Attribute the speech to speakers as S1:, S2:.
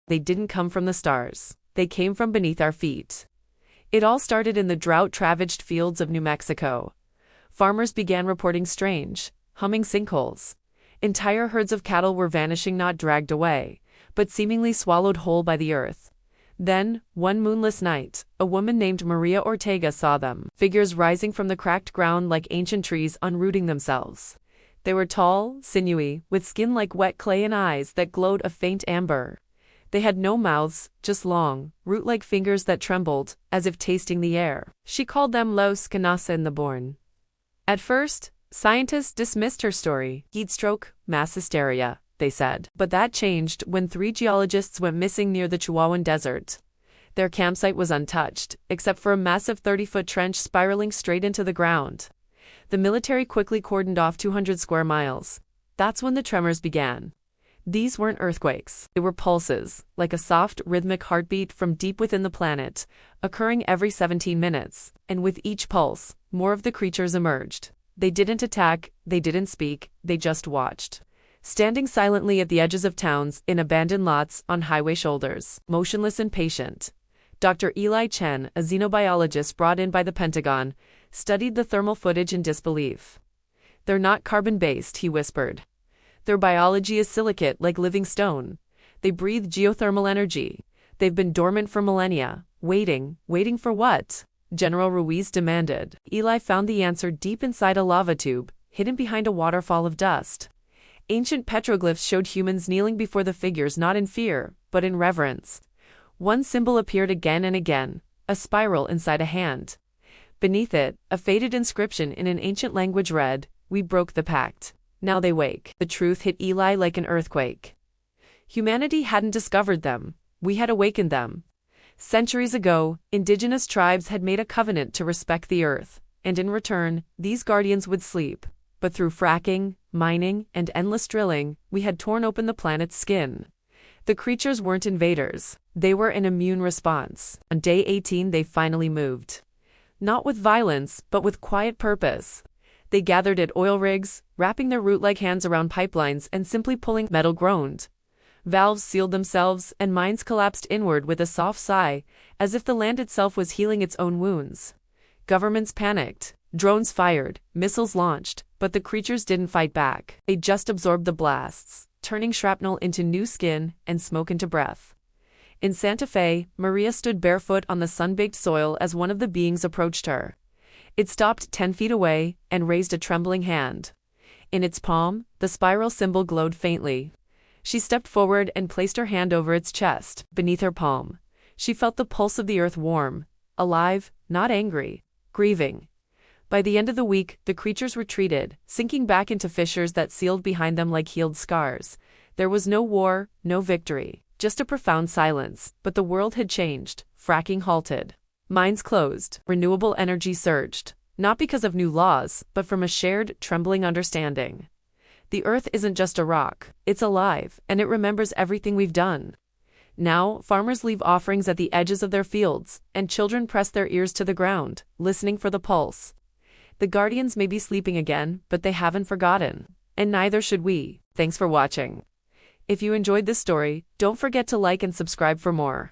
S1: They didn't come from the stars. They came from beneath our feet. It all started in the drought-ravaged fields of New Mexico. Farmers began reporting strange, humming sinkholes. Entire herds of cattle were vanishing, not dragged away, but seemingly swallowed whole by the earth. Then, one moonless night, a woman named Maria Ortega saw them, figures rising from the cracked ground like ancient trees unrooting themselves. They were tall, sinewy, with skin like wet clay and eyes that glowed a faint amber. They had no mouths, just long, root-like fingers that trembled, as if tasting the air. She called them Los Canasa. At first, scientists dismissed her story. Heat stroke, mass hysteria, they said. But that changed when 3 geologists went missing near the Chihuahuan Desert. Their campsite was untouched, except for a massive 30-foot trench spiraling straight into the ground. The military quickly cordoned off 200 square miles. That's when the tremors began. These weren't earthquakes. They were pulses, like a soft, rhythmic heartbeat from deep within the planet, occurring every 17 minutes. And with each pulse, more of the creatures emerged. They didn't attack, they didn't speak, they just watched. Standing silently at the edges of towns, in abandoned lots, on highway shoulders, motionless and patient. Dr. Eli Chen, a xenobiologist brought in by the Pentagon, studied the thermal footage in disbelief. "They're not carbon-based," he whispered. "Their biology is silicate like living stone. They breathe geothermal energy. They've been dormant for millennia. Waiting for what?" General Ruiz demanded. Eli found the answer deep inside a lava tube, hidden behind a waterfall of dust. Ancient petroglyphs showed humans kneeling before the figures not in fear, but in reverence. One symbol appeared again and again, a spiral inside a hand. Beneath it, a faded inscription in an ancient language read, "We broke the pact. Now they wake." The truth hit Eli like an earthquake. Humanity hadn't discovered them. We had awakened them. Centuries ago, indigenous tribes had made a covenant to respect the earth, and in return, these guardians would sleep. But through fracking, mining, and endless drilling, we had torn open the planet's skin. The creatures weren't invaders. They were an immune response. On day 18 they finally moved. Not with violence, but with quiet purpose. They gathered at oil rigs, wrapping their root-like hands around pipelines and simply pulling. Metal groaned. Valves sealed themselves, and mines collapsed inward with a soft sigh, as if the land itself was healing its own wounds. Governments panicked. Drones fired, missiles launched, but the creatures didn't fight back. They just absorbed the blasts, turning shrapnel into new skin and smoke into breath. In Santa Fe, Maria stood barefoot on the sun-baked soil as one of the beings approached her. It stopped 10 feet away and raised a trembling hand. In its palm, the spiral symbol glowed faintly. She stepped forward and placed her hand over its chest. Beneath her palm, she felt the pulse of the earth warm, alive, not angry, grieving. By the end of the week, the creatures retreated, sinking back into fissures that sealed behind them like healed scars. There was no war, no victory, just a profound silence. But the world had changed. Fracking halted. Mines closed. Renewable energy surged. Not because of new laws, but from a shared, trembling understanding. The earth isn't just a rock. It's alive, and it remembers everything we've done. Now, farmers leave offerings at the edges of their fields, and children press their ears to the ground, listening for the pulse. The guardians may be sleeping again, but they haven't forgotten. And neither should we. Thanks for watching. If you enjoyed this story, don't forget to like and subscribe for more.